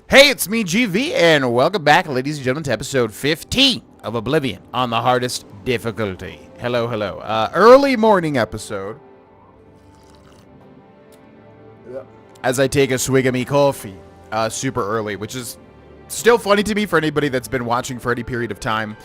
Hey, it's me, GV, and welcome back, ladies and gentlemen, to episode 15 of Oblivion on the hardest difficulty. Hello, hello. Early morning episode. As I take a swig of me coffee, super early, which is still funny to me for anybody that's been watching for any period of time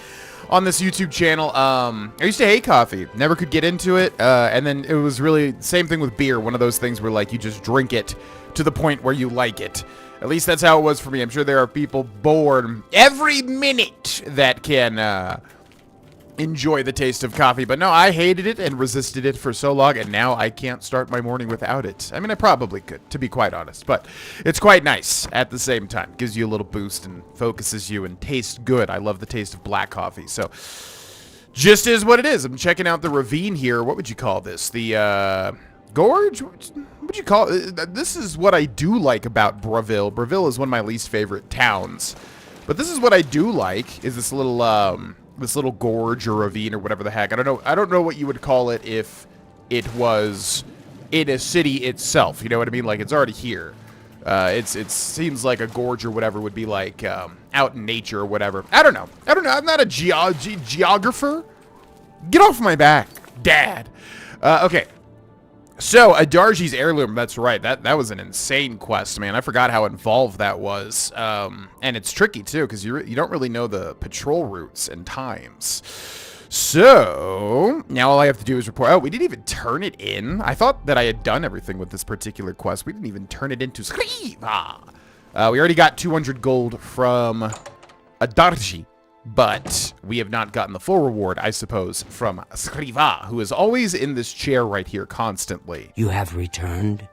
on this YouTube channel. I used to hate coffee, never could get into it, and then it was really same thing with beer, one of those things where like you just drink it to the point where you like it. At least that's how it was for me. I'm sure there are people bored every minute that can enjoy the taste of coffee. But no, I hated it and resisted it for so long, and now I can't start my morning without it. I mean, I probably could, to be quite honest. But it's quite nice at the same time. Gives you a little boost and focuses you and tastes good. I love the taste of black coffee. So just is what it is. I'm checking out the ravine here. What would you call this? The gorge? What would you call it? This is what I do like about Bravil. Bravil is one of my least favorite towns, but this is what I do like, is this little gorge or ravine or whatever the heck. I don't know what you would call it if it was in a city itself. You know what I mean? Like, it's already here. It seems like a gorge or whatever would be like out in nature or whatever. I don't know. I'm not a geographer. Get off my back, Dad. Okay. So, Adarji's heirloom, that's right. That was an insane quest, man. I forgot how involved that was. And it's tricky, too, because you don't really know the patrol routes and times. So, now all I have to do is report. Oh, we didn't even turn it in. I thought that I had done everything with this particular quest. We didn't even turn it into Skriva. We already got 200 gold from Adarji. But we have not gotten the full reward, I suppose, from Skriva, who is always in this chair right here constantly. You have returned?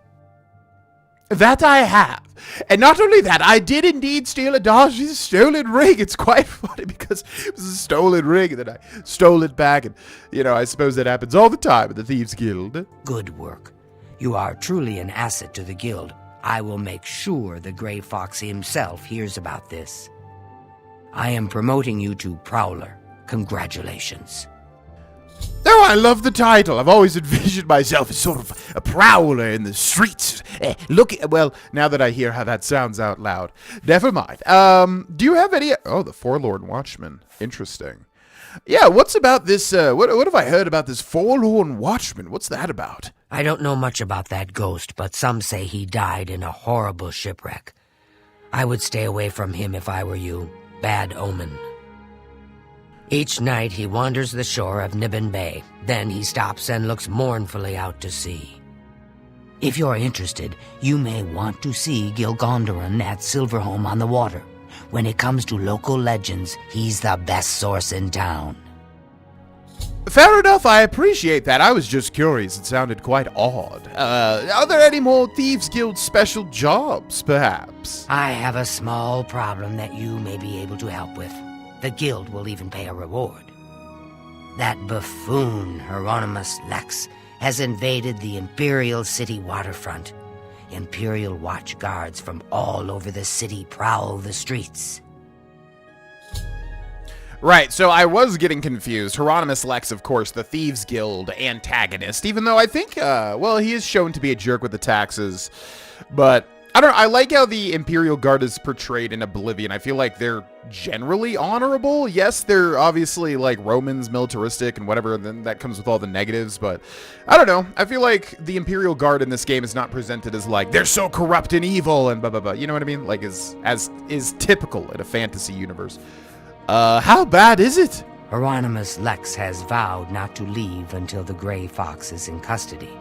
That I have. And not only that, I did indeed steal Adarji's stolen ring. It's quite funny because it was a stolen ring, and then I stole it back. And, you know, I suppose that happens all the time at the Thieves Guild. Good work. You are truly an asset to the guild. I will make sure the Grey Fox himself hears about this. I am promoting you to Prowler. Congratulations. Oh, I love the title. I've always envisioned myself as sort of a prowler in the streets. Well, now that I hear how that sounds out loud. Never mind. Do you have any... Oh, the Forlorn Watchman. Interesting. Yeah, what's about this... What have I heard about this Forlorn Watchman? What's that about? I don't know much about that ghost, but some say he died in a horrible shipwreck. I would stay away from him if I were you. Bad omen. Each night he wanders the shore of Nibbin Bay. Then he stops and looks mournfully out to sea. If you're interested, you may want to see Gilgondaran at Silverholm on the water. When it comes to local legends, he's the best source in town. Fair enough, I appreciate that. I was just curious. It sounded quite odd. Are there any more Thieves Guild special jobs, perhaps? I have a small problem that you may be able to help with. The guild will even pay a reward. That buffoon, Hieronymus Lex, has invaded the Imperial City waterfront. Imperial watch guards from all over the city prowl the streets. Right, so I was getting confused. Hieronymus Lex, of course, the Thieves Guild antagonist, even though I think, well, he is shown to be a jerk with the taxes. But, I don't know, I like how the Imperial Guard is portrayed in Oblivion. I feel like they're generally honorable. Yes, they're obviously, like, Romans, militaristic, and whatever, and then that comes with all the negatives, but I don't know. I feel like the Imperial Guard in this game is not presented as, like, they're so corrupt and evil, and blah, blah, blah. You know what I mean? Like, as is typical in a fantasy universe. How bad is it? Hieronymus Lex has vowed not to leave until the Grey Fox is in custody.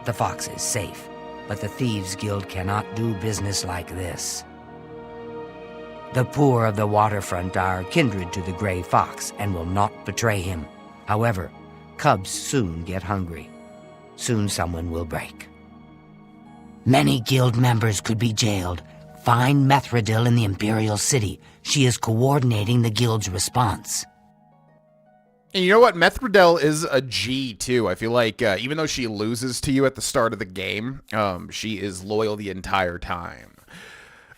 The fox is safe, but the Thieves Guild cannot do business like this. The poor of the waterfront are kindred to the Grey Fox and will not betray him. However, cubs soon get hungry. Soon someone will break. Many guild members could be jailed. Find Methodel in the Imperial City. She is coordinating the guild's response. And you know what? Methodel is a G, too. I feel like even though she loses to you at the start of the game, she is loyal the entire time.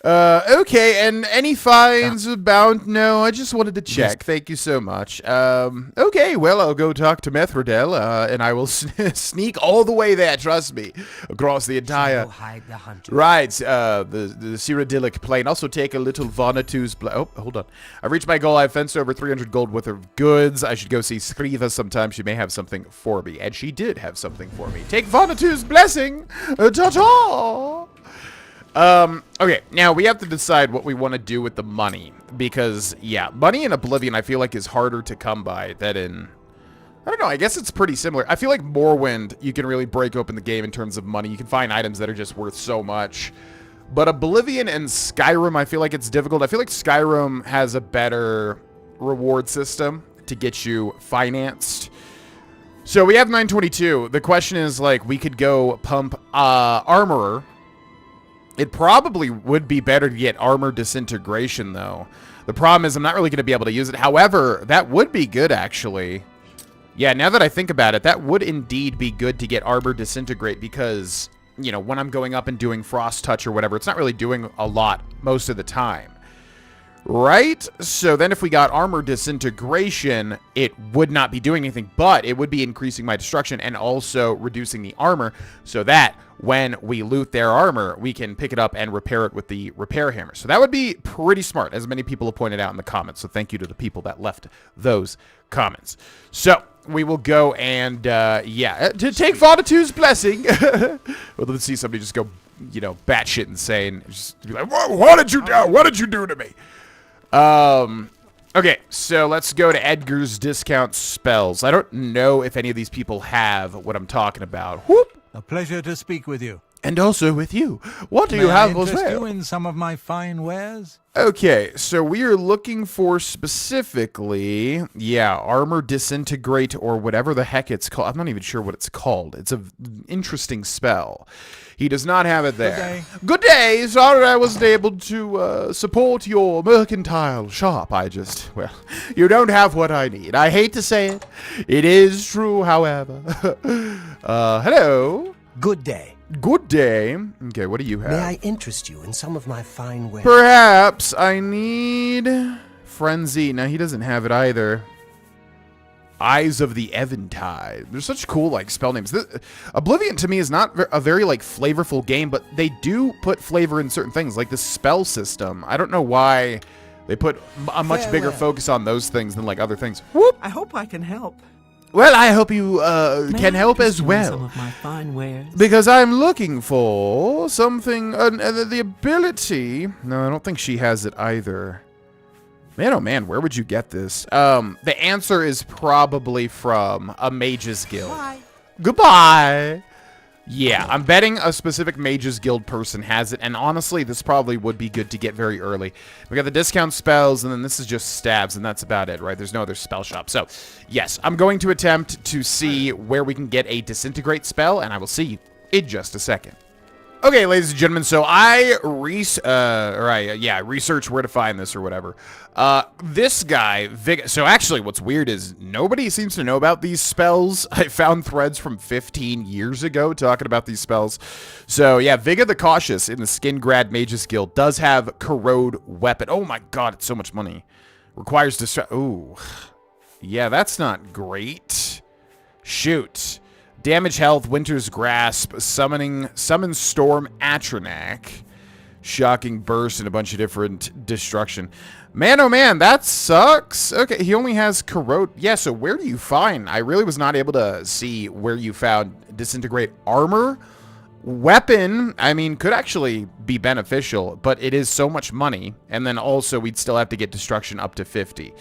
Okay, and any fines about? No, I just wanted to check. Thank you so much. Okay, well, I'll go talk to Methodel, and I will sneak all the way there, trust me, across the entire... Go hide the hunter. Right, the Cyrodiilic plain. Also take a little Vanatu's... Oh, hold on. I've reached my goal. I've fenced over 300 gold worth of goods. I should go see Skriva sometime. She may have something for me. And she did have something for me. Take Vanatu's blessing! Ta-ta! Okay, now we have to decide what we want to do with the money. Because, yeah, money in Oblivion I feel like is harder to come by than in... I don't know, I guess it's pretty similar. I feel like Morrowind, you can really break open the game in terms of money. You can find items that are just worth so much. But Oblivion and Skyrim, I feel like it's difficult. I feel like Skyrim has a better reward system to get you financed. So we have 922. The question is, like, we could go pump Armorer. It probably would be better to get Armor Disintegration, though. The problem is I'm not really going to be able to use it. However, that would be good, actually. Yeah, now that I think about it, that would indeed be good to get Armor Disintegrate because, you know, when I'm going up and doing Frost Touch or whatever, it's not really doing a lot most of the time. Right? So then if we got Armor Disintegration, it would not be doing anything, but it would be increasing my destruction and also reducing the armor so that when we loot their armor, we can pick it up and repair it with the repair hammer. So that would be pretty smart, as many people have pointed out in the comments. So thank you to the people that left those comments. So we will go and, yeah, to take Vanatu's blessing. Well, let's see somebody just go, you know, batshit insane. Just be like, what did you do? What did you do to me? Okay, so let's go to Edgar's discount spells. I don't know if any of these people have what I'm talking about. Whoop! A pleasure to speak with you. And also with you. What do May you have I for interest sale? you in some of my fine wares? Okay, so we are looking for specifically, yeah, Armor Disintegrate or whatever the heck it's called. I'm not even sure what it's called. It's an interesting spell. He does not have it there. Good day. Good day. Sorry I wasn't able to support your mercantile shop. Well, you don't have what I need. I hate to say it. It is true, however. Hello. Good day. Good day. Okay, what do you have? May I interest you in some of my fine wares? Perhaps I need Frenzy. No, he doesn't have it either. Eyes of the Eventide. They're such cool, like, spell names. Oblivion, to me, is not a very, like, flavorful game, but they do put flavor in certain things, like the spell system. I don't know why they put a much bigger focus on those things than, like, other things. Whoop! I hope I can help. Well, I hope you can help as Some well. of my fine wares. Because I'm looking for something, the ability... No, I don't think she has it either. Man, oh man, where would you get this? The answer is probably from a Mage's Guild. Bye. Goodbye! Yeah, I'm betting a specific Mage's Guild person has it, and honestly, this probably would be good to get very early. We got the discount spells, and then this is just stabs, and that's about it, right? There's no other spell shop. So, yes, I'm going to attempt to see where we can get a Disintegrate spell, and I will see you in just a second. Okay, ladies and gentlemen, so I researched where to find this or whatever. This guy, so actually what's weird is nobody seems to know about these spells. I found threads from 15 years ago talking about these spells. So yeah, Viga the Cautious in the Skingrad Mages Guild does have Corrode Weapon. Oh my god, it's so much money. Requires distract. Ooh. Yeah, that's not great. Shoot. Damage Health, Winter's Grasp, Summon Storm Atronak, Shocking Burst, and a bunch of different destruction. Man, oh man, that sucks. Okay, he only has Corrode. Yeah, so where do you find? I really was not able to see where you found Disintegrate Armor. Weapon, I mean, could actually be beneficial, but it is so much money. And then also, we'd still have to get Destruction up to 50.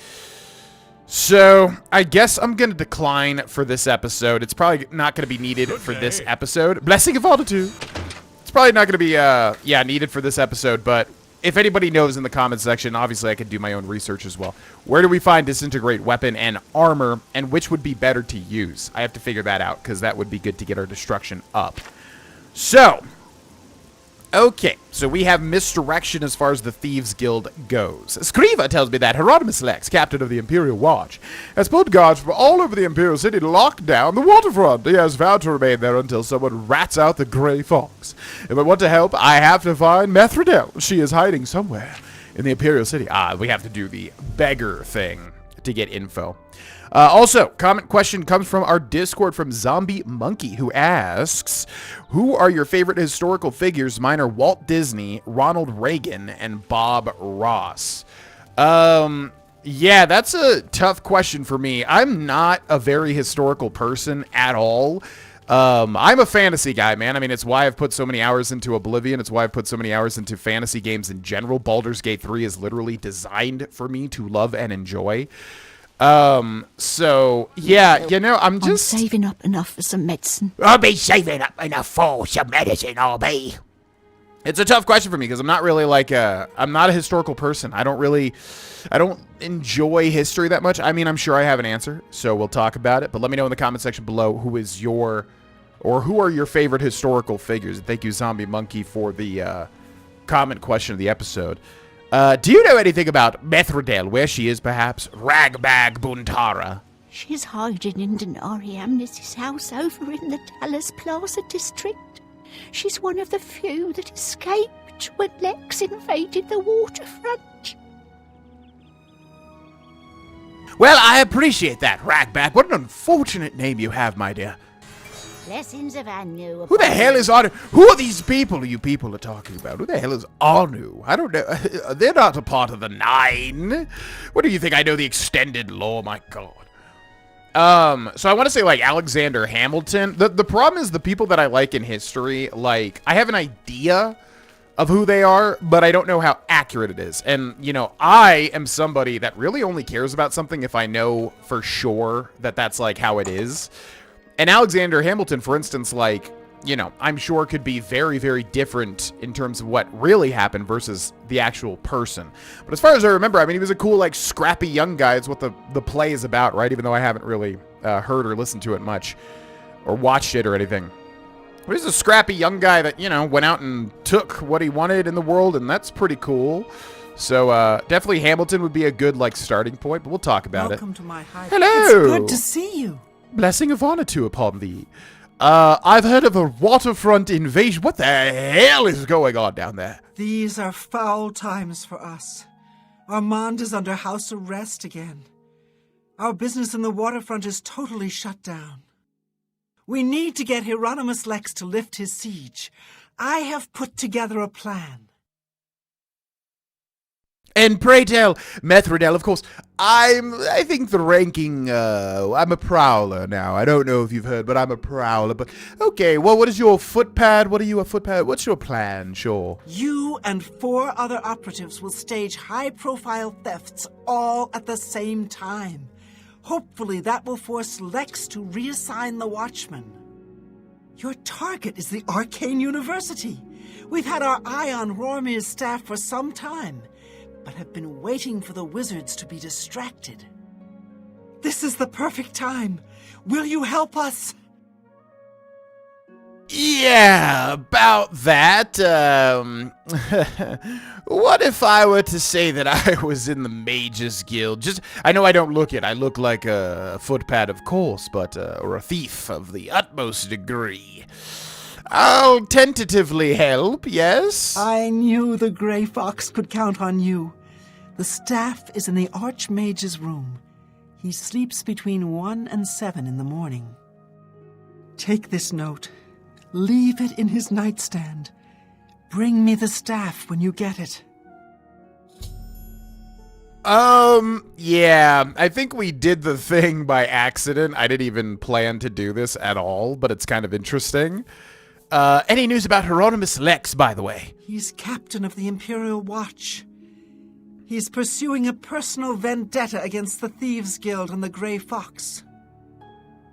So, I guess I'm going to decline for this episode. It's probably not going to be needed for this episode. Blessing of Altitude. It's probably not going to be, yeah, needed for this episode, but if anybody knows in the comments section, obviously I could do my own research as well. Where do we find Disintegrate Weapon and Armor, and which would be better to use? I have to figure that out, because that would be good to get our destruction up. So, Okay, so we have misdirection as far as the Thieves Guild goes. Scriva tells me that Hieronymus Lex, captain of the Imperial Watch, has put guards from all over the Imperial City to lock down the waterfront. He has vowed to remain there until someone rats out the Grey Fox. If I want to help, I have to find Methodel. She is hiding somewhere in the Imperial City. We have to do the beggar thing to get info. Also, comment question comes from our Discord from Zombie Monkey, who asks, who are your favorite historical figures? Mine are Walt Disney, Ronald Reagan, and Bob Ross. Yeah, that's a tough question for me. I'm not a very historical person at all. I'm a fantasy guy, man. I mean, it's why I've put so many hours into Oblivion. It's why I've put so many hours into fantasy games in general. Baldur's Gate 3 is literally designed for me to love and enjoy. So, yeah, you know, I'm saving up enough for some medicine. I'll be saving up enough for some medicine, I'll be. It's a tough question for me because I'm not really like I'm not a historical person. I don't enjoy history that much. I mean, I'm sure I have an answer, so we'll talk about it. But let me know in the comment section below who are your favorite historical figures. And thank you, Zombie Monkey, for the comment question of the episode. Do you know anything about Methodel, where she is, perhaps? Ragbag Buntara. She's hiding in Denari Amnes's house over in the Dallas Plaza district. She's one of the few that escaped when Lex invaded the waterfront. Well, I appreciate that, Ragbag. What an unfortunate name you have, my dear. Blessings of Anu. Who the hell is Anu? Who are these people you people are talking about? Who the hell is Anu? I don't know. They're not a part of the Nine. What do you think? I know the extended lore? My God. So I want to say, like, Alexander Hamilton. The problem is the people that I like in history, like, I have an idea of who they are, but I don't know how accurate it is. And, you know, I am somebody that really only cares about something if I know for sure that that's, like, how it is. And Alexander Hamilton, for instance, like, you know, I'm sure could be very, very different in terms of what really happened versus the actual person. But as far as I remember, I mean, he was a cool, like, scrappy young guy. It's what the play is about, right? Even though I haven't really heard or listened to it much or watched it or anything. But he's a scrappy young guy that, you know, went out and took what he wanted in the world, and that's pretty cool. So, definitely Hamilton would be a good, like, starting point, but we'll talk about Welcome to my hideout. Hello! It's good to see you. Blessing of honor to upon thee. I've heard of a waterfront invasion. What the hell is going on down there? These are foul times for us. Armand is under house arrest again. Our business in the waterfront is totally shut down. We need to get Hieronymus Lex to lift his siege. I have put together a plan. And pray tell, Methodel, of course, I think the ranking, I'm a prowler now. I don't know if you've heard, but I'm a prowler. But, okay, well, what is your footpad? What are you, a footpad? What's your plan, sure? You and 4 other operatives will stage high-profile thefts all at the same time. Hopefully that will force Lex to reassign the Watchman. Your target is the Arcane University. We've had our eye on Rormir's staff for some time, but have been waiting for the wizards to be distracted. This is the perfect time. Will you help us? Yeah, about that, what if I were to say that I was in the Mages Guild? I know I don't look it. I look like a footpad, of course, but, or a thief of the utmost degree. I'll tentatively help, yes? I knew the Grey Fox could count on you. The staff is in the Archmage's room. He sleeps between 1 and 7 in the morning. Take this note. Leave it in his nightstand. Bring me the staff when you get it. Yeah, I think we did the thing by accident. I didn't even plan to do this at all, but it's kind of interesting. Any news about Hieronymus Lex, by the way? He's captain of the Imperial Watch. He's pursuing a personal vendetta against the Thieves Guild and the Grey Fox.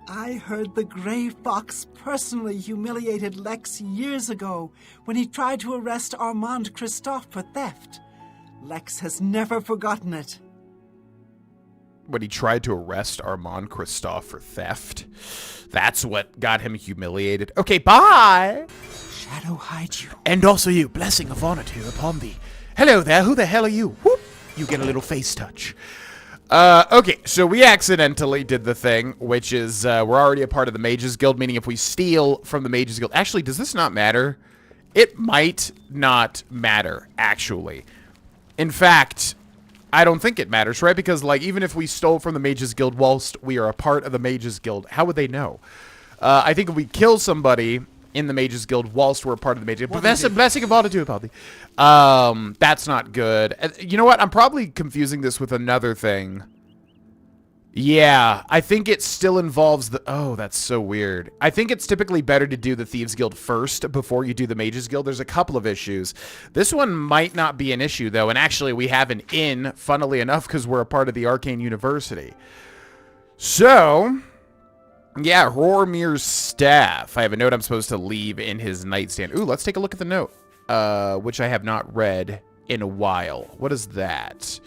I heard the Grey Fox personally humiliated Lex years ago when he tried to arrest Armand Christophe for theft. Lex has never forgotten it. When he tried to arrest Armand Christophe for theft? That's what got him humiliated. Okay, bye! shadow hide you. And also you, blessing of honor to upon thee. Hello there, who the hell are you? Whoop! You get a little face touch. Okay, so we accidentally did the thing, which is, we're already a part of the Mages Guild, meaning if we steal from the Mages Guild... Actually, does this not matter? It might not matter, actually. In fact, I don't think it matters, right? Because, like, even if we stole from the Mages Guild whilst we are a part of the Mages Guild, how would they know? I think if we kill somebody in the Mages Guild whilst we're a part of the Mages Guild, blessing of honor to upon thee. That's not good. You know what? I'm probably confusing this with another thing. Yeah, I think it still involves the... Oh, that's so weird. I think it's typically better to do the Thieves Guild first before you do the Mages Guild. There's a couple of issues. This one might not be an issue, though, and actually we have an in, funnily enough, because we're a part of the Arcane University. So... Yeah, Rormir's staff. I have a note I'm supposed to leave in his nightstand. Ooh, let's take a look at the note, which I have not read in a while. What is that?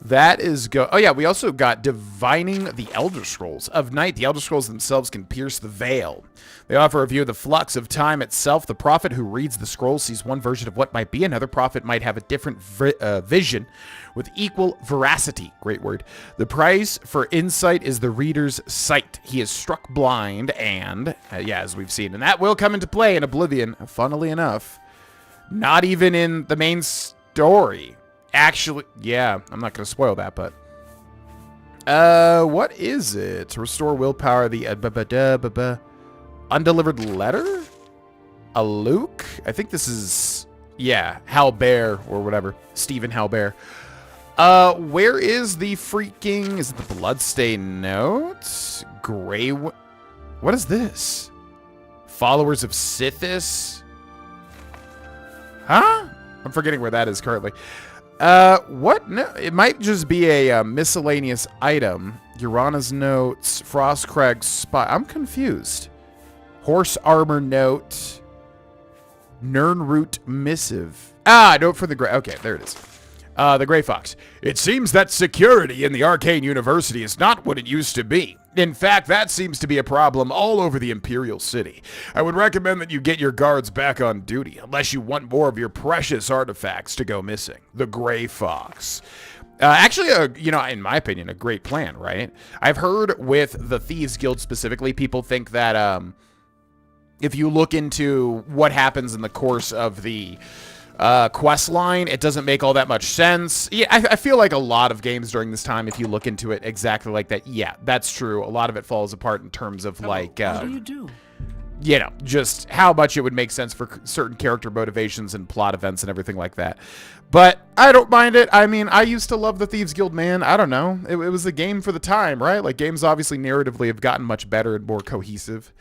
That is oh yeah, we also got Divining the Elder Scrolls. Of night, the Elder Scrolls themselves can pierce the veil. They offer a view of the flux of time itself. The prophet who reads the scrolls sees one version of what might be. Another prophet might have a different vision with equal veracity. Great word. The price for insight is the reader's sight. He is struck blind and, yeah, as we've seen. And that will come into play in Oblivion, funnily enough. Not even in the main story. Actually, yeah, I'm not going to spoil that, but... what is it? Restore willpower, the... Undelivered letter? A Luke? I think this is... Yeah, Halbert, or whatever. Stephen Halbert. Where is the freaking... Is it the Bloodstained Note? Grey... What is this? Followers of Sithis? Huh? I'm forgetting where that is currently. What? No, it might just be a miscellaneous item. Urana's notes, Frostcragg's spot. I'm confused. Horse armor note. Nernroot missive. Ah, note for the gray. Okay, there it is. The Gray Fox. It seems that security in the Arcane University is not what it used to be. In fact, that seems to be a problem all over the Imperial City. I would recommend that you get your guards back on duty, unless you want more of your precious artifacts to go missing. The Gray Fox. Actually, you know, in my opinion, a great plan, right? I've heard with the Thieves Guild specifically, people think that if you look into what happens in the course of the quest line, it doesn't make all that much sense. Yeah, I feel like a lot of games during this time, if you look into it exactly like that, yeah, that's true. A lot of it falls apart in terms of like, What do you do? You know, just how much it would make sense for certain character motivations and plot events and everything like that. But I don't mind it. I mean, I used to love the Thieves Guild, man. I don't know. It was a game for the time, right? Like, games obviously narratively have gotten much better and more cohesive.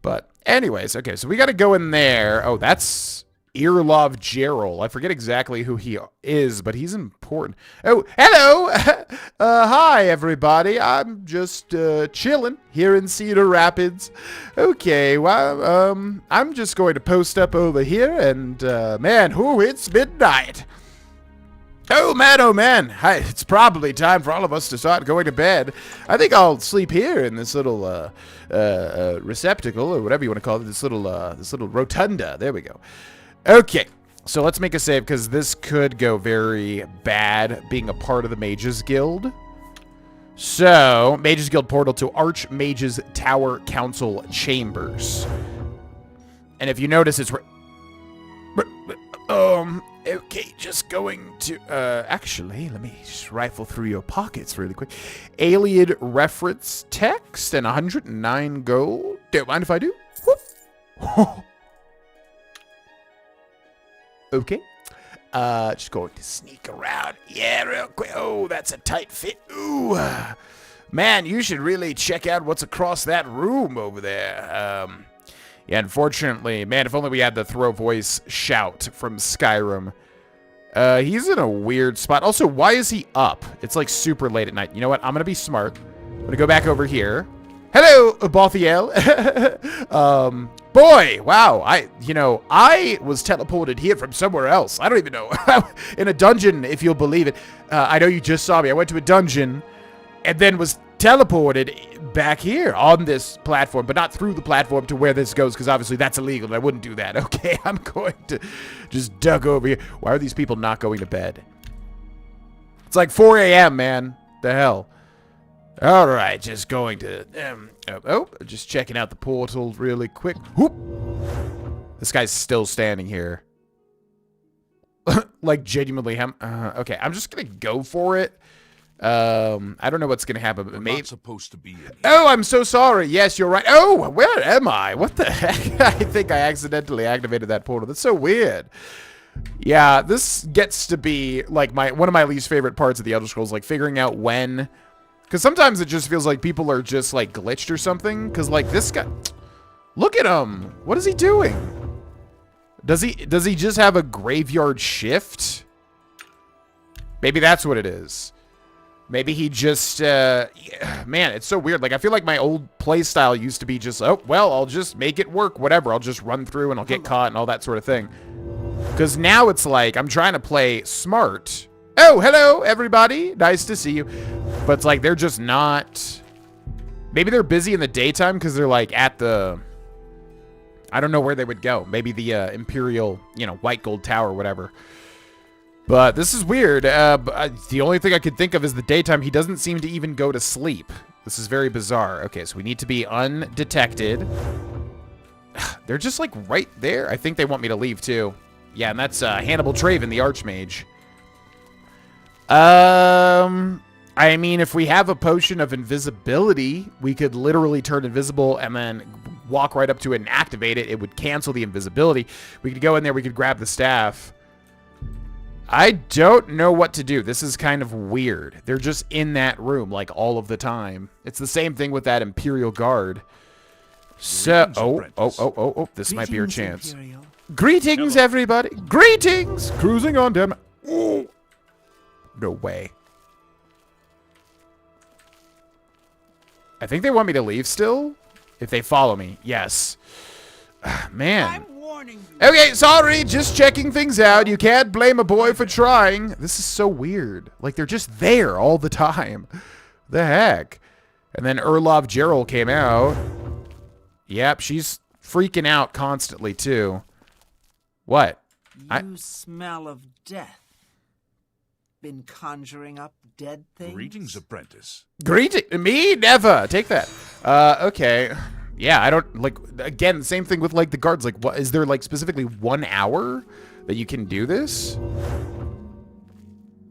But anyways, okay, so we got to go in there. Oh, that's Earlov Gerald. I forget exactly who he is, but he's important. Oh, hello! Hi, everybody. I'm just chilling here in Cedar Rapids. Okay, well, I'm just going to post up over here, and, man, it's midnight. Oh, man. Hi, it's probably time for all of us to start going to bed. I think I'll sleep here in this little receptacle, or whatever you want to call it, this little rotunda. There we go. Okay, so let's make a save, because this could go very bad, being a part of the Mages Guild. So, Mages Guild portal to Archmage's Tower Council Chambers. And if you notice, it's... okay, just going to... actually, let me just rifle through your pockets really quick. Alien reference text and 109 gold. Don't mind if I do. Whoop. Okay. Just going to sneak around. Yeah, real quick. Oh, that's a tight fit. Ooh. Man, you should really check out what's across that room over there. Yeah, unfortunately, man, if only we had the throw voice shout from Skyrim. He's in a weird spot. Also, why is he up? It's like super late at night. You know what? I'm going to be smart. I'm going to go back over here. Hello, Bothiel. Boy, wow, I was teleported here from somewhere else. I don't even know. In a dungeon, if you'll believe it. I know you just saw me. I went to a dungeon and then was teleported back here on this platform, but not through the platform to where this goes, because obviously that's illegal, and I wouldn't do that. Okay, I'm going to just duck over here. Why are these people not going to bed? It's like 4 a.m., man. The hell? All right, just going to... just checking out the portal really quick. Whoop! This guy's still standing here. Like, genuinely... okay, I'm just going to go for it. I don't know what's going to happen, but maybe... Not supposed to be in here. Oh, I'm so sorry. Yes, you're right. Oh, where am I? What the heck? I think I accidentally activated that portal. That's so weird. Yeah, this gets to be, like, one of my least favorite parts of the Elder Scrolls, like, figuring out when... Because sometimes it just feels like people are just, like, glitched or something. Because, like, this guy... Look at him. What is he doing? Does he just have a graveyard shift? Maybe that's what it is. Maybe he just... man, it's so weird. Like, I feel like my old playstyle used to be just, oh, well, I'll just make it work, whatever. I'll just run through and I'll get caught and all that sort of thing. Because now it's like, I'm trying to play smart. Oh, hello, everybody. Nice to see you. But it's like, they're just not... Maybe they're busy in the daytime because they're like at the... I don't know where they would go. Maybe the Imperial, you know, White Gold Tower or whatever. But this is weird. The only thing I could think of is the daytime. He doesn't seem to even go to sleep. This is very bizarre. Okay, so we need to be undetected. They're just like right there. I think they want me to leave too. Yeah, and that's Hannibal Traven, the Archmage. I mean, if we have a potion of invisibility, we could literally turn invisible and then walk right up to it and activate it. It would cancel the invisibility. We could go in there. We could grab the staff. I don't know what to do. This is kind of weird. They're just in that room like all of the time. It's the same thing with that Imperial Guard. So, oh, this might be your chance. Imperial. Greetings, everybody. Greetings. Cruising on down. Oh. No way. I think they want me to leave still. If they follow me, yes. Man. I'm warning you. Okay, sorry, just checking things out. You can't blame a boy for trying. This is so weird. Like, they're just there all the time. The heck? And then Erlov Gerald came out. Yep, she's freaking out constantly, too. What? You smell of death. Been conjuring up dead things? Greetings, apprentice. Me? Never. Take that. Okay. Yeah, I don't, like, again, same thing with, like, the guards. Like, what, is there, like, specifically 1 hour that you can do this?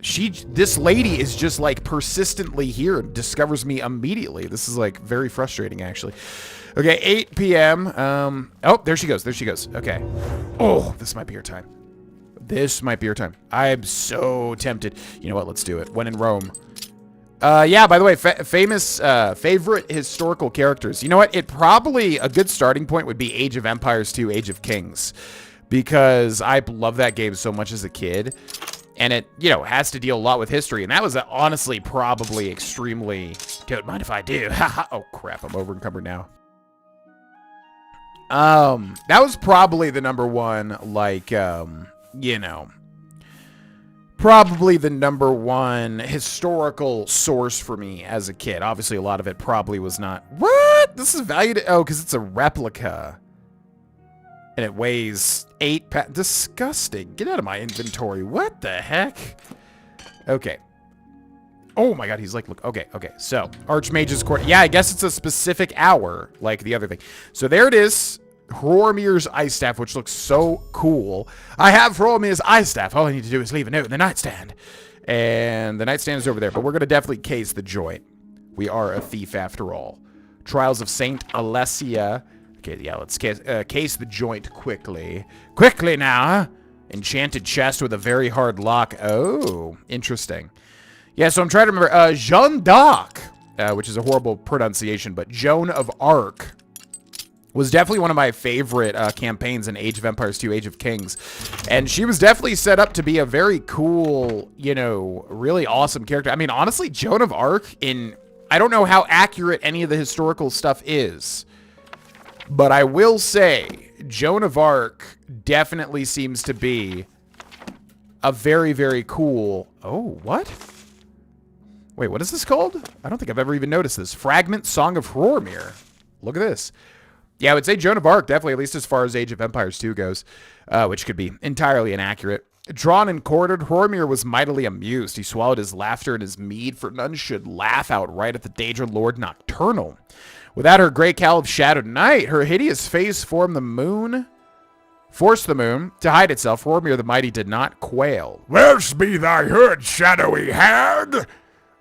This lady is just, like, persistently here and discovers me immediately. This is, like, very frustrating, actually. Okay, 8 p.m. Oh, there she goes. There she goes. Okay. Oh, this might be her time. This might be her time. I'm so tempted. You know what? Let's do it. When in Rome. Yeah, by the way, famous, favorite historical characters. You know what? It probably, a good starting point would be Age of Empires 2, Age of Kings. Because I love that game so much as a kid. And it, you know, has to deal a lot with history. And that was honestly probably extremely... Don't mind if I do. Oh, crap. I'm over encumbered now. That was probably the number one, like, you know... Probably the number one historical source for me as a kid. Obviously, a lot of it probably was not. What? This is valued. Oh, because it's a replica. And it weighs 8 pounds. Disgusting. Get out of my inventory. What the heck? Okay. Oh my god, he's like, look. Okay. So, Archmage's Court. Yeah, I guess it's a specific hour, like the other thing. So there it is. Hromir's Ice Staff, which looks so cool. I have Hromir's Ice Staff. All I need to do is leave a note in the nightstand. And the nightstand is over there, but we're going to definitely case the joint. We are a thief after all. Trials of Saint Alessia. Okay, yeah, let's case the joint quickly. Quickly now. Enchanted chest with a very hard lock. Oh, interesting. Yeah, so I'm trying to remember. Jeanne d'Arc, which is a horrible pronunciation, but Joan of Arc. Was definitely one of my favorite campaigns in Age of Empires 2, Age of Kings. And she was definitely set up to be a very cool, you know, really awesome character. I mean, honestly, Joan of Arc I don't know how accurate any of the historical stuff is. But I will say, Joan of Arc definitely seems to be a very, very cool... Oh, what? Wait, what is this called? I don't think I've ever even noticed this. Fragment Song of Hrormir. Look at this. Yeah, I would say Joan of Arc, definitely, at least as far as Age of Empires 2 goes, which could be entirely inaccurate. Drawn and quartered, Hrormir was mightily amused. He swallowed his laughter and his mead, for none should laugh outright at the Daedra Lord Nocturnal. Without her grey cowl of shadowed night, her hideous face forced the moon to hide itself. Hrormir the Mighty did not quail. Where's be thy hood, shadowy hag?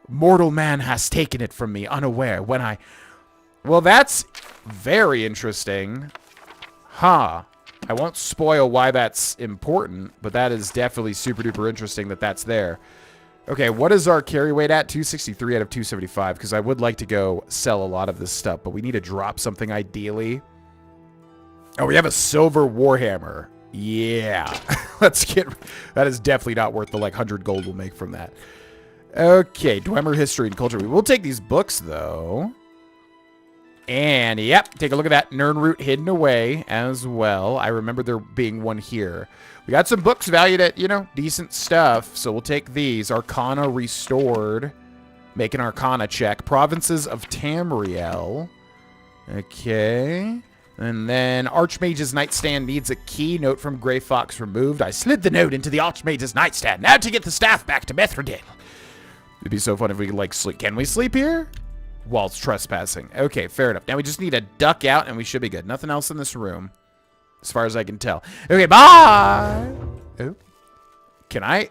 Mortal man has taken it from me unaware when I... Well, that's very interesting. Huh. I won't spoil why that's important, but that is definitely super duper interesting that that's there. Okay, what is our carry weight at? 263 out of 275, because I would like to go sell a lot of this stuff, but we need to drop something ideally. Oh, we have a silver warhammer. Yeah. Let's get... That is definitely not worth the, like, 100 gold we'll make from that. Okay, Dwemer history and culture. We will take these books, though. And, yep, take a look at that Nirnroot hidden away as well. I remember there being one here. We got some books valued at, you know, decent stuff. So we'll take these. Arcana restored. Make an Arcana check. Provinces of Tamriel. Okay. And then Archmage's nightstand needs a key. Note from Grey Fox removed. I slid the note into the Archmage's nightstand. Now to get the staff back to Methodel. It'd be so fun if we could, like, sleep. Can we sleep here? Whilst trespassing. Okay, fair enough. Now we just need to duck out and we should be good. Nothing else in this room, as far as I can tell. Okay, bye! Oh. Can I?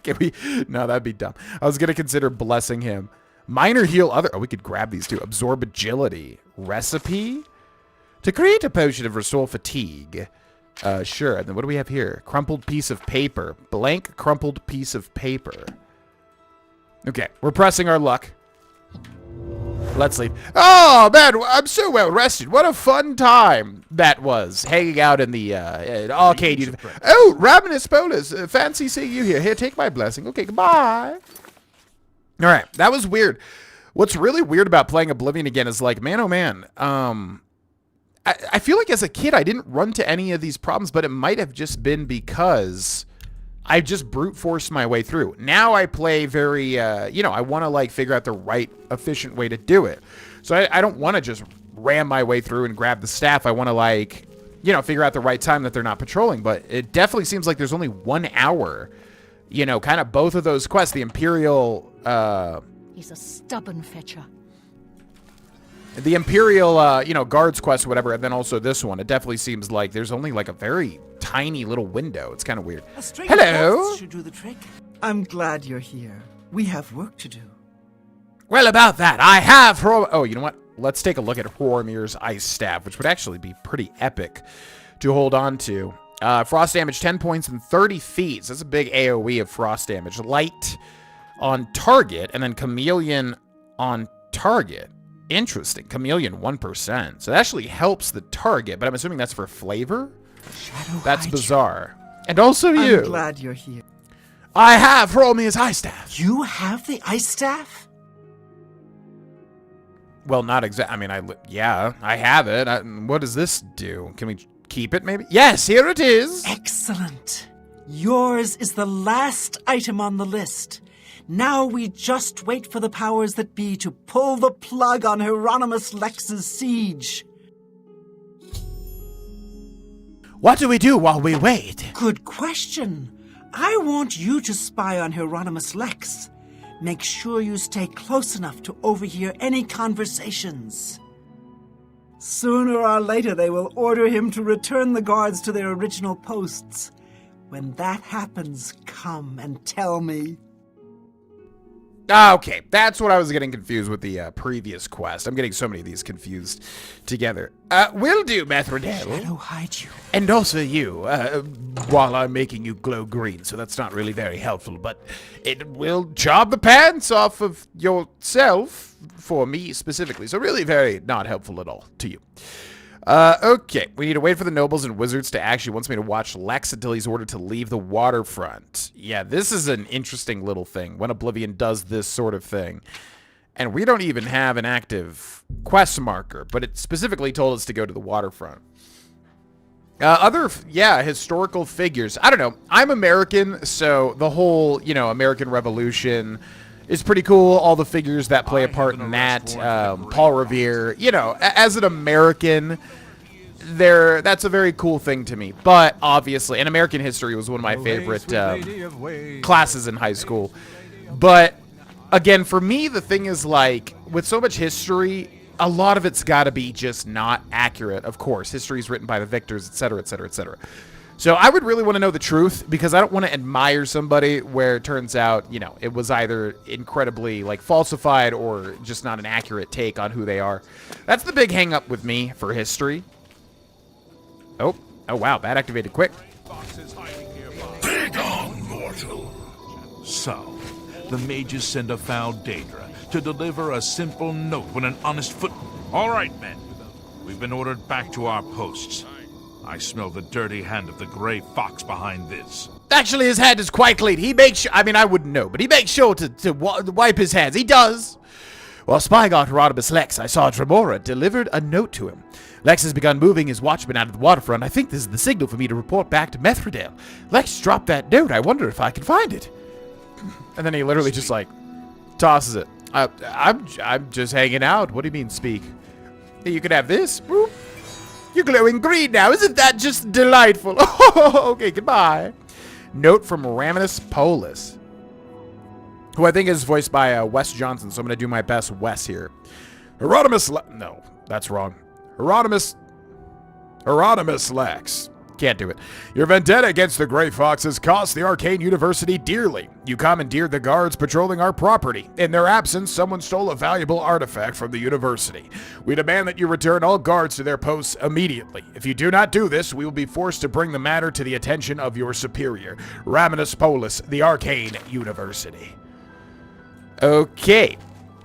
Can we? No, that'd be dumb. I was going to consider blessing him. Minor heal other... Oh, we could grab these two. Absorb agility. Recipe? To create a potion of restore fatigue. Sure. And then what do we have here? Crumpled piece of paper. Blank crumpled piece of paper. Okay, we're pressing our luck. Let's leave. Oh, man, I'm so well rested. What a fun time that was, hanging out in the arcade. Oh, Ravenous Polis, fancy seeing you here. Here, take my blessing. Okay, goodbye. All right, that was weird. What's really weird about playing Oblivion again is, like, man, oh, man. I feel like as a kid, I didn't run to any of these problems, but it might have just been because... I just brute forced my way through. Now I play very, you know, I want to, like, figure out the right, efficient way to do it. So I don't want to just ram my way through and grab the staff. I want to, like, you know, figure out the right time that they're not patrolling. But it definitely seems like there's only 1 hour, you know, kind of both of those quests. The Imperial, He's a stubborn fetcher. The Imperial, you know, guards quest or whatever, and then also this one. It definitely seems like there's only, like, a very tiny little window. It's kind of weird. Hello? Should do the trick. I'm glad you're here. We have work to do. Well, about that, I have... Oh, you know what? Let's take a look at Hrormir's Ice Staff, which would actually be pretty epic to hold on to. Frost damage, 10 points and 30 feet. So that's a big AoE of frost damage. Light on target, and then Chameleon on target. Interesting. Chameleon, 1%. So that actually helps the target, but I'm assuming that's for flavor? That's bizarre. And also you. I'm glad you're here. I have Hrormir's Ice Staff. You have the ice staff? Well, not exactly. I mean, yeah, I have it. What does this do? Can we keep it, maybe? Yes, here it is. Excellent. Yours is the last item on the list. Now we just wait for the powers that be to pull the plug on Hieronymus Lex's siege. What do we do while we wait? Good question. I want you to spy on Hieronymus Lex. Make sure you stay close enough to overhear any conversations. Sooner or later, they will order him to return the guards to their original posts. When that happens, come and tell me. Okay, that's what I was getting confused with the previous quest. I'm getting so many of these confused together. Will do, Methodel. Shadow hide you. And also you, while I'm making you glow green, so that's not really very helpful, but It will job the pants off of yourself, for me specifically. So really very not helpful at all to you. Okay, we need to wait for the nobles and wizards to actually wants me to watch Lex until he's ordered to leave the waterfront. Yeah, this is an interesting little thing when Oblivion does this sort of thing. And we don't even have an active quest marker, but it specifically told us to go to the waterfront. Historical figures. I don't know. I'm American, so the whole, you know, American Revolution, is pretty cool. All the figures that play a part in that, Paul Revere, you know, as an American, that's a very cool thing to me. But obviously, and American history was one of my favorite classes in high school. But again, for me, the thing is, like, with so much history, a lot of it's got to be just not accurate. Of course, history is written by the victors, etc., etc., etc. So I would really want to know the truth, because I don't want to admire somebody where it turns out, you know, it was either incredibly, like, falsified or just not an accurate take on who they are. That's the big hang-up with me for history. Oh wow, that activated quick. Begone, mortal. So, the mages send a foul Daedra to deliver a simple note when an honest foot... All right, men. We've been ordered back to our posts. I smell the dirty hand of the gray fox behind this. Actually, his hand is quite clean. He makes sure, I mean, I wouldn't know, but he makes sure to wipe his hands. He does. While spying on Hieronymus Lex, I saw Tremora delivered a note to him. Lex has begun moving his watchmen out of the waterfront. I think this is the signal for me to report back to Methodel. Lex dropped that note. I wonder if I can find it. And then he literally just, like, tosses it. I'm just hanging out. What do you mean, speak? You could have this. Boop. You're glowing green now. Isn't that just delightful? Okay, goodbye. Note from Raminus Polus, who I think is voiced by Wes Johnson, so I'm going to do my best Wes here. No, that's wrong. Hieronymus Lex. Can't do it. Your vendetta against the Gray Foxes cost the Arcane University dearly. You commandeered the guards patrolling our property. In their absence, someone stole a valuable artifact from the university. We demand that you return all guards to their posts immediately. If you do not do this, we will be forced to bring the matter to the attention of your superior, Raminus Polus, the Arcane University. Okay.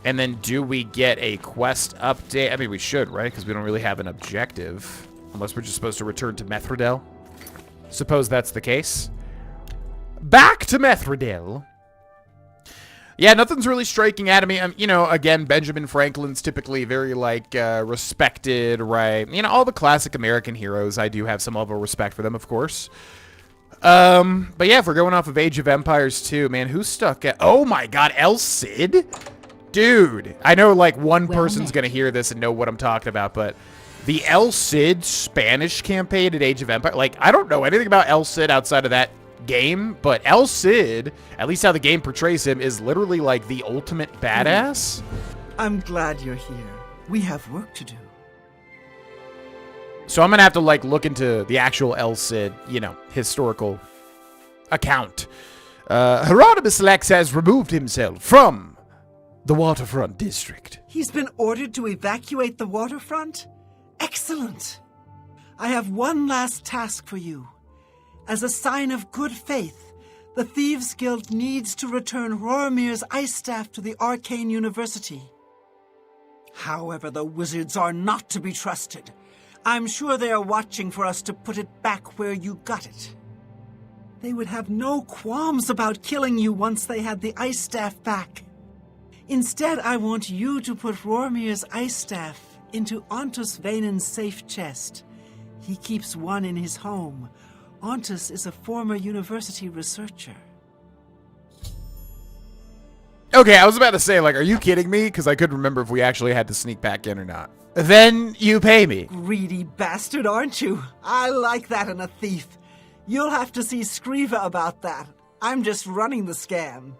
And then do we get a quest update? I mean, we should, right? Because we don't really have an objective. Unless we're just supposed to return to Methodel. Suppose that's the case. Back to Methodel. Yeah, nothing's really striking out of me. You know, again, Benjamin Franklin's typically very, like, respected, right? You know, all the classic American heroes, I do have some level of respect for them, of course. But yeah, if we're going off of Age of Empires 2, man, who's stuck at... Oh my god, El Cid? Dude, I know, like, one person's gonna hear this and know what I'm talking about, but the El Cid Spanish campaign at Age of Empires, like, I don't know anything about El Cid outside of that game, but El Cid, at least how the game portrays him, is literally, like, the ultimate badass. I'm glad you're here. We have work to do. So I'm gonna have to, like, look into the actual El Cid, you know, historical account. Hieronymus Lex has removed himself from the waterfront district. He's been ordered to evacuate the waterfront? Excellent. I have one last task for you. As a sign of good faith, the Thieves Guild needs to return Roromir's ice staff to the Arcane University. However, the wizards are not to be trusted. I'm sure they are watching for us to put it back where you got it. They would have no qualms about killing you once they had the ice staff back. Instead, I want you to put Roromir's ice staff into Ontus Vainen's safe chest. He keeps one in his home. Ontus is a former university researcher. Okay, I was about to say, like, are you kidding me? Because I couldn't remember if we actually had to sneak back in or not. Then you pay me. Greedy bastard, aren't you? I like that in a thief. You'll have to see Skriva about that. I'm just running the scam.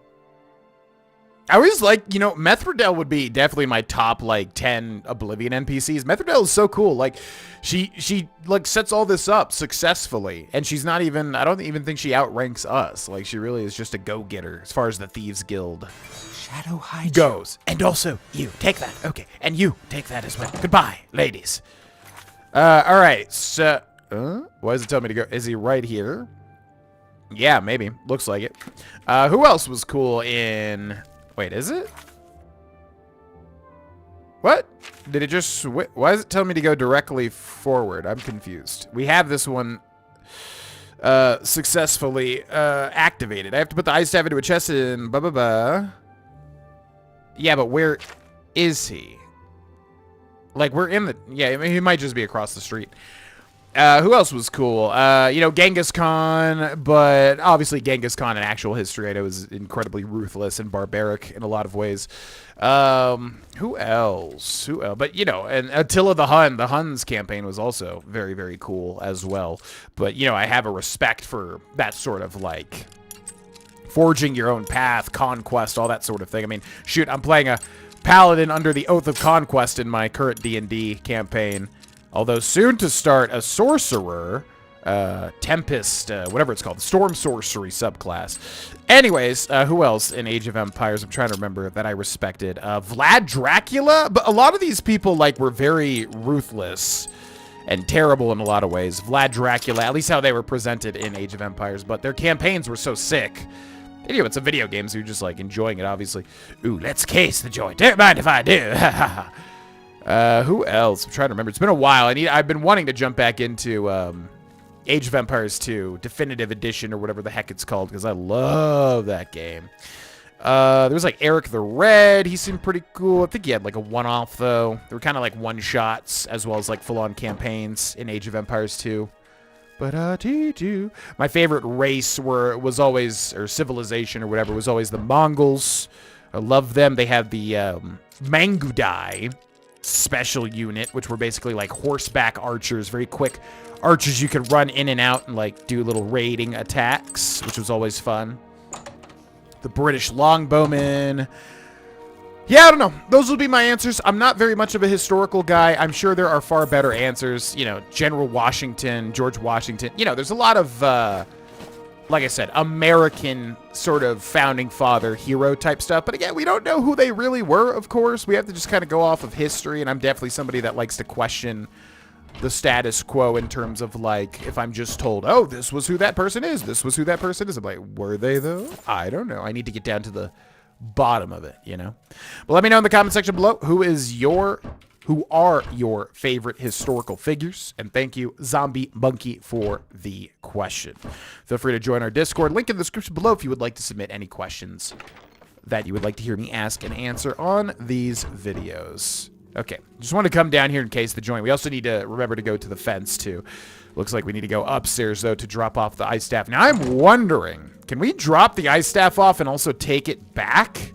I always like, you know, Methodel would be definitely my top, like, 10 Oblivion NPCs. Methodel is so cool. Like, she like, sets all this up successfully. And she's not even, I don't even think she outranks us. Like, she really is just a go-getter as far as the Thieves Guild Shadow Hydra goes. And also, you, take that. Okay, and you, take that as well. Goodbye, ladies. Alright, so, why does it tell me to go? Is he right here? Yeah, maybe. Looks like it. Who else was cool in... Wait, is it? What? Did it just... Why does it tell me to go directly forward? I'm confused. We have this one successfully activated. I have to put the ice staff into a chest and blah, blah, blah. Yeah, but where is he? Like, we're in the... Yeah, I mean, he might just be across the street. Who else was cool? You know, Genghis Khan, but obviously Genghis Khan in actual history, I know, was incredibly ruthless and barbaric in a lot of ways. Who else? But, you know, and Attila the Huns campaign was also very, very cool as well. But, you know, I have a respect for that sort of, like, forging your own path, conquest, all that sort of thing. I mean, shoot, I'm playing a paladin under the Oath of Conquest in my current D&D campaign. Although soon to start a sorcerer, Tempest, whatever it's called, the Storm Sorcery subclass. Anyways, who else in Age of Empires? I'm trying to remember that I respected. Vlad Dracula? But a lot of these people, like, were very ruthless and terrible in a lot of ways. Vlad Dracula, at least how they were presented in Age of Empires, but their campaigns were so sick. And, you know, it's a video game, so you're just, like, enjoying it, obviously. Ooh, let's case the joint. Don't mind if I do. Who else? I'm trying to remember. It's been a while. I've been wanting to jump back into Age of Empires 2 Definitive Edition or whatever the heck it's called, because I love that game. There was like Eric the Red. He seemed pretty cool. I think he had like a one-off though. They were kind of like one-shots as well as like full-on campaigns in Age of Empires 2. But my favorite race was always, or civilization or whatever, was always the Mongols. I love them. They had the Mangudai special unit, which were basically like horseback archers, very quick archers you could run in and out and like do little raiding attacks, which was always fun. The British longbowmen. Yeah, I don't know. Those will be my answers. I'm not very much of a historical guy. I'm sure there are far better answers. You know, General Washington, George Washington. You know, there's a lot of, like I said, American sort of founding father hero type stuff. But again, we don't know who they really were, of course. We have to just kind of go off of history. And I'm definitely somebody that likes to question the status quo in terms of, like, if I'm just told, oh, this was who that person is, this was who that person is. I'm like, were they, though? I don't know. I need to get down to the bottom of it, you know? But let me know in the comment section below who are your favorite historical figures. And thank you, Zombie Monkey, for the question. Feel free to join our Discord. Link in the description below if you would like to submit any questions that you would like to hear me ask and answer on these videos. Okay, just want to come down here in case the joint. We also need to remember to go to the fence, too. Looks like we need to go upstairs, though, to drop off the ice staff. Now, I'm wondering, can we drop the ice staff off and also take it back?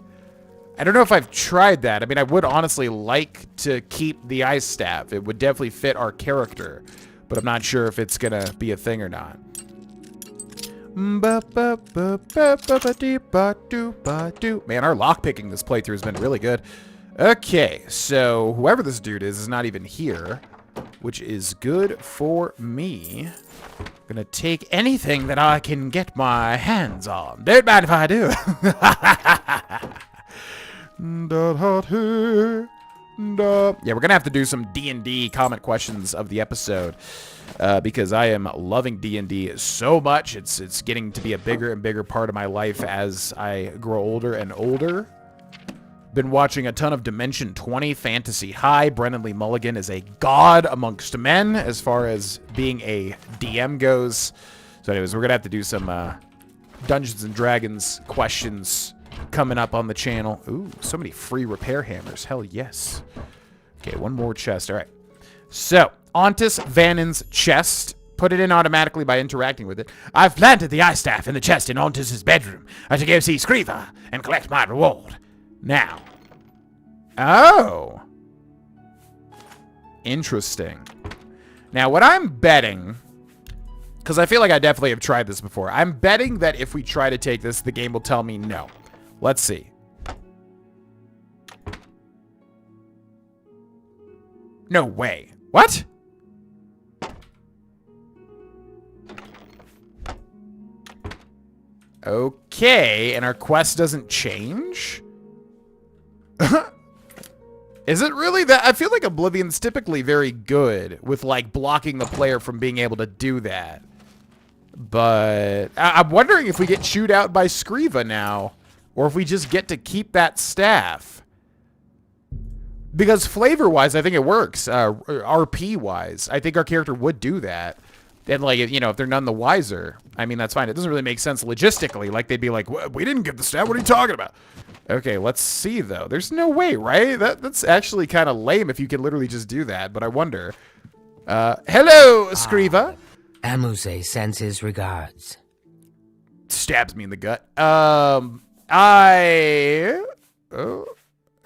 I don't know if I've tried that. I mean, I would honestly like to keep the ice staff. It would definitely fit our character, but I'm not sure if it's going to be a thing or not. Man, our lockpicking this playthrough has been really good. Okay, so whoever this dude is not even here, which is good for me. Gonna take anything that I can get my hands on. Don't mind if I do. Yeah, we're gonna have to do some D&D comment questions of the episode because I am loving D&D so much. It's getting to be a bigger and bigger part of my life as I grow older and older. Been watching a ton of Dimension 20 Fantasy High. Brennan Lee Mulligan is a god amongst men as far as being a DM goes. So anyways, we're going to have to do some Dungeons & Dragons questions coming up on the channel. Ooh, so many free repair hammers. Hell yes. Okay, one more chest. All right. So, Ontis Vannon's chest. Put it in automatically by interacting with it. I've planted the ice staff in the chest in Ontis's bedroom. I should go see Screeva and collect my reward. Now. Oh. Interesting. Now, what I'm betting, because I feel like I definitely have tried this before, I'm betting that if we try to take this, the game will tell me no. Let's see. No way. What? Okay, and our quest doesn't change? Is it really that? I feel like Oblivion's typically very good with, like, blocking the player from being able to do that. But I'm wondering if we get chewed out by Screeva now, or if we just get to keep that staff. Because flavor-wise, I think it works. RP-wise, I think our character would do that. And, like, you know, if they're none the wiser, I mean, that's fine. It doesn't really make sense logistically. Like, they'd be like, we didn't get the staff. What are you talking about? Okay, let's see, though. There's no way, right? That's actually kind of lame if you can literally just do that, but I wonder. Hello, Scriva. Amuse sends his regards. Stabs me in the gut.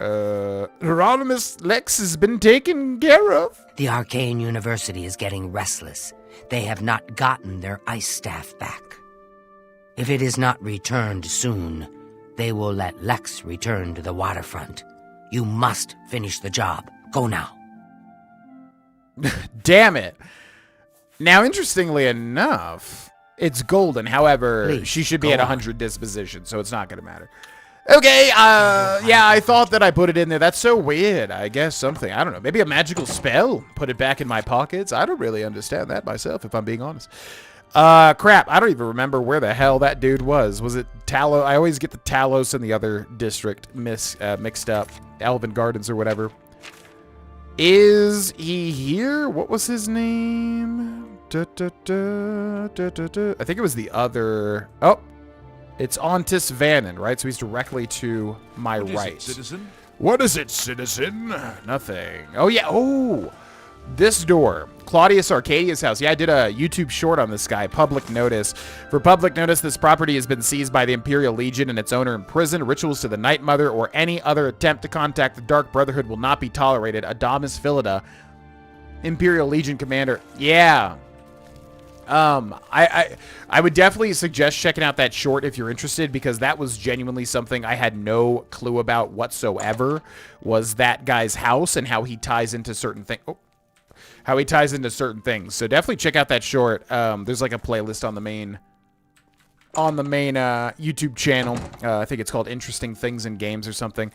Hieronymus Lex has been taken care of. The Arcane University is getting restless. They have not gotten their ice staff back. If it is not returned soon, they will let Lex return to the waterfront. You must finish the job. Go now. Damn it. Now, interestingly enough, it's golden. However, Please, she should be go at on. 100 disposition, so it's not going to matter. Okay, yeah, I thought that I put it in there. That's so weird. I guess something. I don't know. Maybe a magical spell? Put it back in my pockets? I don't really understand that myself, if I'm being honest. Crap. I don't even remember where the hell that dude was. Was it Talos? I always get the Talos and the other district mixed up. Elven Gardens or whatever. Is he here? What was his name? I think it was the other... Oh, it's Ontis Vannon, right? So he's directly to my right. What is it, citizen? What is it, citizen? Nothing. Oh, yeah. Oh, this door. Claudius Arcadius' house. Yeah, I did a YouTube short on this guy. Public notice. For public notice, this property has been seized by the Imperial Legion and its owner in prison. Rituals to the Night Mother or any other attempt to contact the Dark Brotherhood will not be tolerated. Adamus Philida, Imperial Legion commander. Yeah. I would definitely suggest checking out that short if you're interested, because that was genuinely something I had no clue about whatsoever, was that guy's house and how he ties into certain things. Oh. How he ties into certain things. So definitely check out that short. There's like a playlist on the main YouTube channel. I think it's called Interesting Things in Games or something.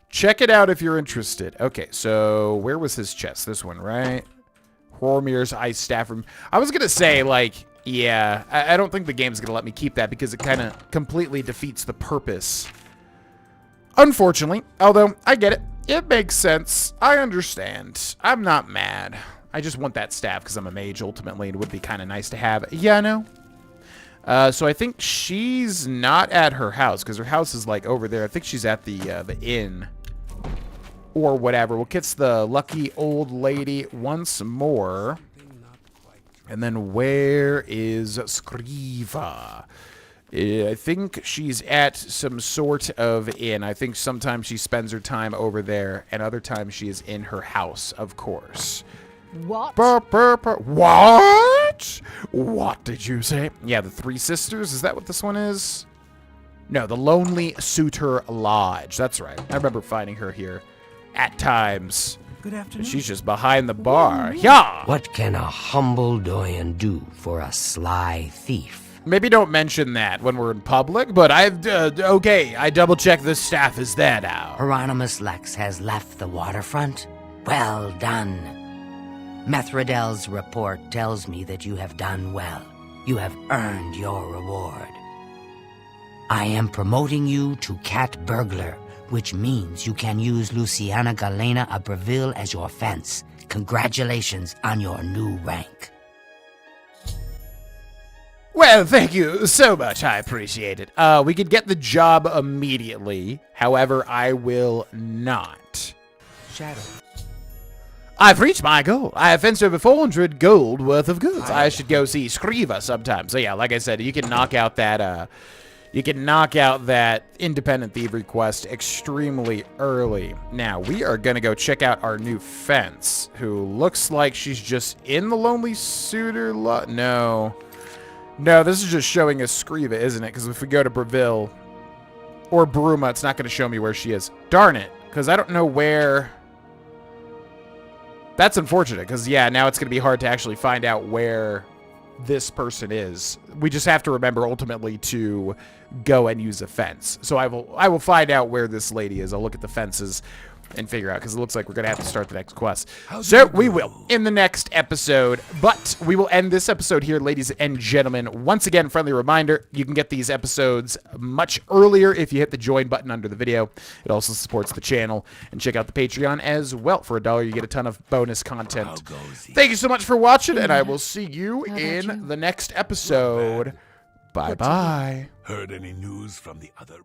Check it out if you're interested. Okay, so where was his chest? This one, right? Horomir's ice staff room. I was gonna say, like, yeah, I don't think the game's gonna let me keep that because it kind of completely defeats the purpose. Unfortunately, although I get it. It makes sense. I understand. I'm not mad. I just want that staff because I'm a mage ultimately. It would be kind of nice to have. Yeah, I know. So I think she's not at her house because her house is like over there. I think she's at the inn or whatever. We'll kiss the lucky old lady once more. And then where is Scriva? I think she's at some sort of inn. I think sometimes she spends her time over there, and other times she is in her house, of course. What? What? What did you say? Yeah, the Three Sisters? Is that what this one is? No, the Lonely Suitor Lodge. That's right. I remember finding her here at times. Good afternoon. She's just behind the bar. Yeah. What can a humble doyen do for a sly thief? Maybe don't mention that when we're in public, but okay, I double-checked the staff is there now. Hieronymus Lex has left the waterfront? Well done. Methedel's report tells me that you have done well. You have earned your reward. I am promoting you to Cat Burglar, which means you can use Luciana Galena of Bravil as your fence. Congratulations on your new rank. Well, thank you so much. I appreciate it. We could get the job immediately. However, I will not. Shadow. I've reached my goal. I have fenced over 400 gold worth of goods. I should go see Scriva sometime. So yeah, like I said, you can knock out that independent thievery quest extremely early. Now, we are going to go check out our new fence, who looks like she's just in the Lonely Suitor No, this is just showing us Scriva, isn't it? Because if we go to Bravil or Bruma, it's not going to show me where she is. Darn it, because I don't know where... That's unfortunate, because, yeah, now it's going to be hard to actually find out where this person is. We just have to remember, ultimately, to go and use a fence. So I will find out where this lady is. I'll look at the fences and figure out, because it looks like we're going to have to start the next quest. So we will in the next episode, but we will end this episode here, ladies and gentlemen. Once again, friendly reminder, you can get these episodes much earlier if you hit the join button under the video. It also supports the channel, and check out the Patreon as well. For $1, you get a ton of bonus content. Thank you so much for watching, and I will see you in the next episode. Bye-bye. Heard any news from the other...